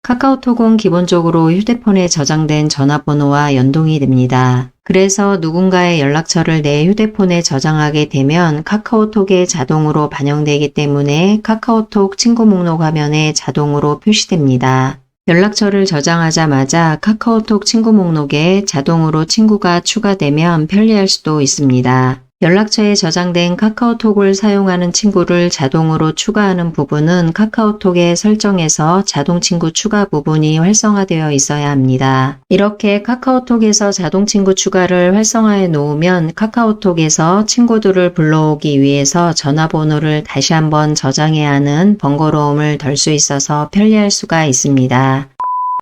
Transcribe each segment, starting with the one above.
카카오톡은 기본적으로 휴대폰에 저장된 전화번호와 연동이 됩니다. 그래서 누군가의 연락처를 내 휴대폰에 저장하게 되면 카카오톡에 자동으로 반영되기 때문에 카카오톡 친구 목록 화면에 자동으로 표시됩니다. 연락처를 저장하자마자 카카오톡 친구 목록에 자동으로 친구가 추가되면 편리할 수도 있습니다. 연락처에 저장된 카카오톡을 사용하는 친구를 자동으로 추가하는 부분은 카카오톡의 설정에서 자동 친구 추가 부분이 활성화되어 있어야 합니다. 이렇게 카카오톡에서 자동 친구 추가를 활성화해 놓으면 카카오톡에서 친구들을 불러오기 위해서 전화번호를 다시 한번 저장해야 하는 번거로움을 덜 수 있어서 편리할 수가 있습니다.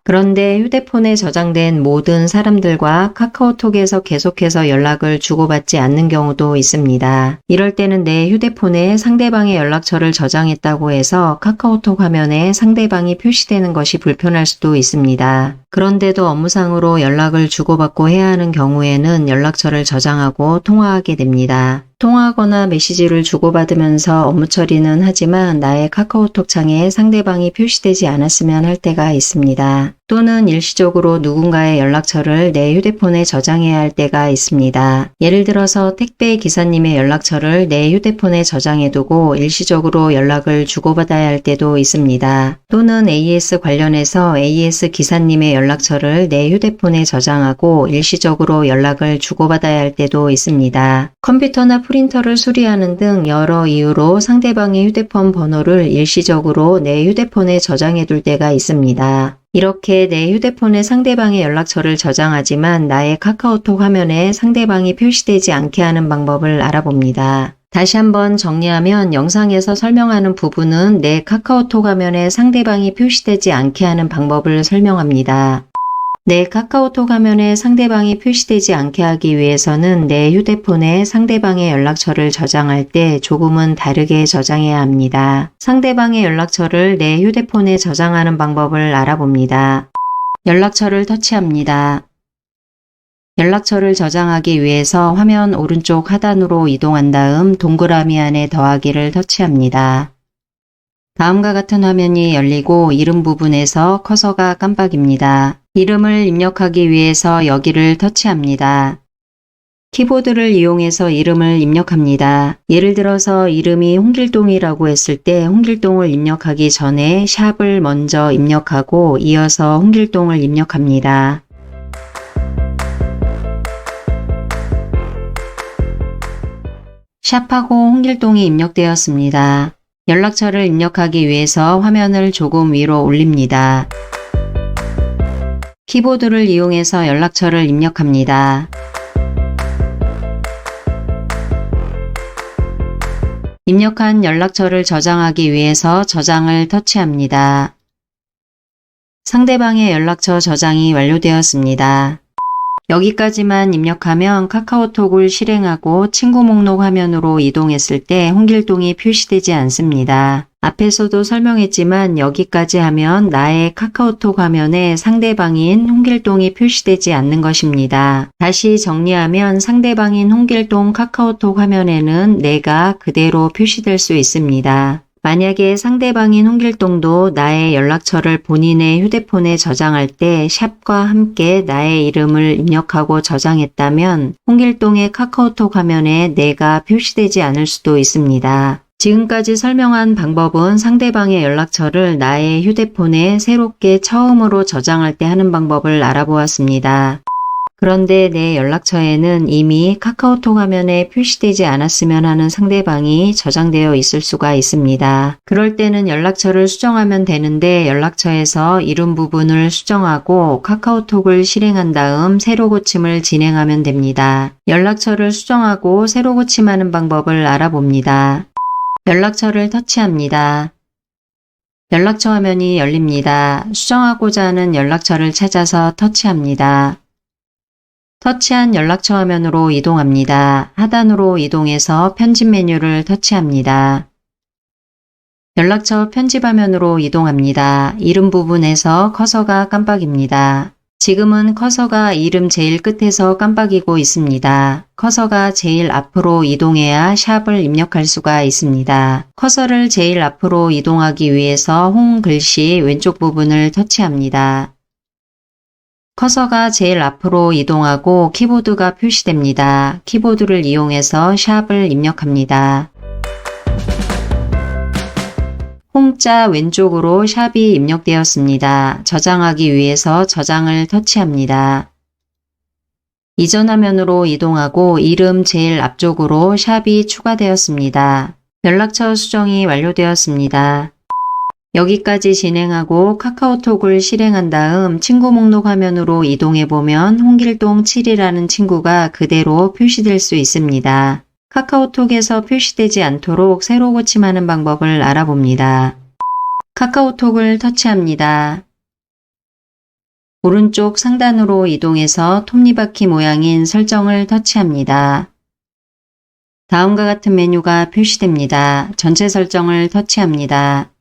그런데 휴대폰에 저장된 모든 사람들과 카카오톡에서 계속해서 연락을 주고받지 않는 경우도 있습니다. 이럴 때는 내 휴대폰에 상대방의 연락처를 저장했다고 해서 카카오톡 화면에 상대방이 표시되는 것이 불편할 수도 있습니다. 그런데도 업무상으로 연락을 주고받고 해야 하는 경우에는 연락처를 저장하고 통화하게 됩니다. 통화하거나 메시지를 주고받으면서 업무 처리는 하지만 나의 카카오톡 창에 상대방이 표시되지 않았으면 할 때가 있습니다. 또는 일시적으로 누군가의 연락처를 내 휴대폰에 저장해야 할 때가 있습니다. 예를 들어서 택배 기사님의 연락처를 내 휴대폰에 저장해두고 일시적으로 연락을 주고받아야 할 때도 있습니다. 또는 AS 관련해서 AS 기사님의 연락처를 내 휴대폰에 저장하고 일시적으로 연락을 주고받아야 할 때도 있습니다. 컴퓨터나 프린터를 수리하는 등 여러 이유로 상대방의 휴대폰 번호를 일시적으로 내 휴대폰에 저장해둘 때가 있습니다. 이렇게 내 휴대폰에 상대방의 연락처를 저장하지만 나의 카카오톡 화면에 상대방이 표시되지 않게 하는 방법을 알아봅니다. 다시 한번 정리하면 영상에서 설명하는 부분은 내 카카오톡 화면에 상대방이 표시되지 않게 하는 방법을 설명합니다. 내 카카오톡 화면에 상대방이 표시되지 않게 하기 위해서는 내 휴대폰에 상대방의 연락처를 저장할 때 조금은 다르게 저장해야 합니다. 상대방의 연락처를 내 휴대폰에 저장하는 방법을 알아봅니다. 연락처를 터치합니다. 연락처를 저장하기 위해서 화면 오른쪽 하단으로 이동한 다음 동그라미 안에 더하기를 터치합니다. 다음과 같은 화면이 열리고 이름 부분에서 커서가 깜빡입니다. 이름을 입력하기 위해서 여기를 터치합니다. 키보드를 이용해서 이름을 입력합니다. 예를 들어서 이름이 홍길동이라고 했을 때 홍길동을 입력하기 전에 샵을 먼저 입력하고 이어서 홍길동을 입력합니다. 샵하고 홍길동이 입력되었습니다. 연락처를 입력하기 위해서 화면을 조금 위로 올립니다. 키보드를 이용해서 연락처를 입력합니다. 입력한 연락처를 저장하기 위해서 저장을 터치합니다. 상대방의 연락처 저장이 완료되었습니다. 여기까지만 입력하면 카카오톡을 실행하고 친구 목록 화면으로 이동했을 때 홍길동이 표시되지 않습니다. 앞에서도 설명했지만 여기까지 하면 나의 카카오톡 화면에 상대방인 홍길동이 표시되지 않는 것입니다. 다시 정리하면 상대방인 홍길동 카카오톡 화면에는 내가 그대로 표시될 수 있습니다. 만약에 상대방인 홍길동도 나의 연락처를 본인의 휴대폰에 저장할 때 샵과 함께 나의 이름을 입력하고 저장했다면 홍길동의 카카오톡 화면에 내가 표시되지 않을 수도 있습니다. 지금까지 설명한 방법은 상대방의 연락처를 나의 휴대폰에 새롭게 처음으로 저장할 때 하는 방법을 알아보았습니다. 그런데 내 연락처에는 이미 카카오톡 화면에 표시되지 않았으면 하는 상대방이 저장되어 있을 수가 있습니다. 그럴 때는 연락처를 수정하면 되는데 연락처에서 이름 부분을 수정하고 카카오톡을 실행한 다음 새로 고침을 진행하면 됩니다. 연락처를 수정하고 새로 고침하는 방법을 알아봅니다. 연락처를 터치합니다. 연락처 화면이 열립니다. 수정하고자 하는 연락처를 찾아서 터치합니다. 터치한 연락처 화면으로 이동합니다. 하단으로 이동해서 편집 메뉴를 터치합니다. 연락처 편집 화면으로 이동합니다. 이름 부분에서 커서가 깜빡입니다. 지금은 커서가 이름 제일 끝에서 깜빡이고 있습니다. 커서가 제일 앞으로 이동해야 샵을 입력할 수가 있습니다. 커서를 제일 앞으로 이동하기 위해서 홈 글씨 왼쪽 부분을 터치합니다. 커서가 제일 앞으로 이동하고 키보드가 표시됩니다. 키보드를 이용해서 샵을 입력합니다. 홈자 왼쪽으로 샵이 입력되었습니다. 저장하기 위해서 저장을 터치합니다. 이전 화면으로 이동하고 이름 제일 앞쪽으로 샵이 추가되었습니다. 연락처 수정이 완료되었습니다. 여기까지 진행하고 카카오톡을 실행한 다음 친구 목록 화면으로 이동해보면 홍길동 7이라는 친구가 그대로 표시될 수 있습니다. 카카오톡에서 표시되지 않도록 새로 고침하는 방법을 알아봅니다. 카카오톡을 터치합니다. 오른쪽 상단으로 이동해서 톱니바퀴 모양인 설정을 터치합니다. 다음과 같은 메뉴가 표시됩니다. 전체 설정을 터치합니다.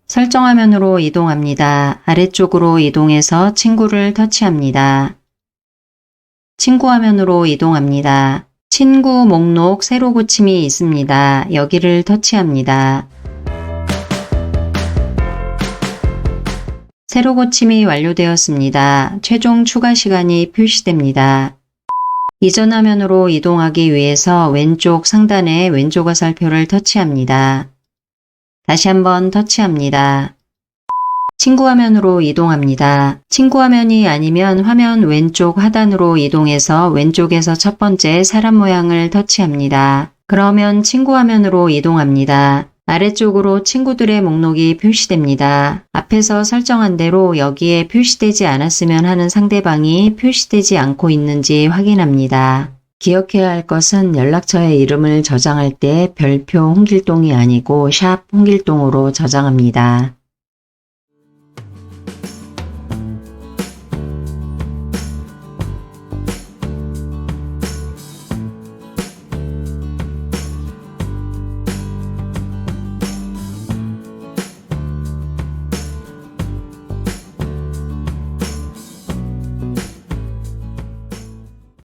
설정 화면으로 이동합니다. 아래쪽으로 이동해서 친구를 터치합니다. 친구 화면으로 이동합니다. 친구 목록 새로 고침이 있습니다. 여기를 터치합니다. 새로 고침이 완료되었습니다. 최종 추가 시간이 표시됩니다. 이전 화면으로 이동하기 위해서 왼쪽 상단에 왼쪽 화살표를 터치합니다. 다시 한번 터치합니다. 친구 화면으로 이동합니다. 친구 화면이 아니면 화면 왼쪽 하단으로 이동해서 왼쪽에서 첫 번째 사람 모양을 터치합니다. 그러면 친구 화면으로 이동합니다. 아래쪽으로 친구들의 목록이 표시됩니다. 앞에서 설정한 대로 여기에 표시되지 않았으면 하는 상대방이 표시되지 않고 있는지 확인합니다. 기억해야 할 것은 연락처의 이름을 저장할 때 별표 홍길동이 아니고 샵 홍길동으로 저장합니다.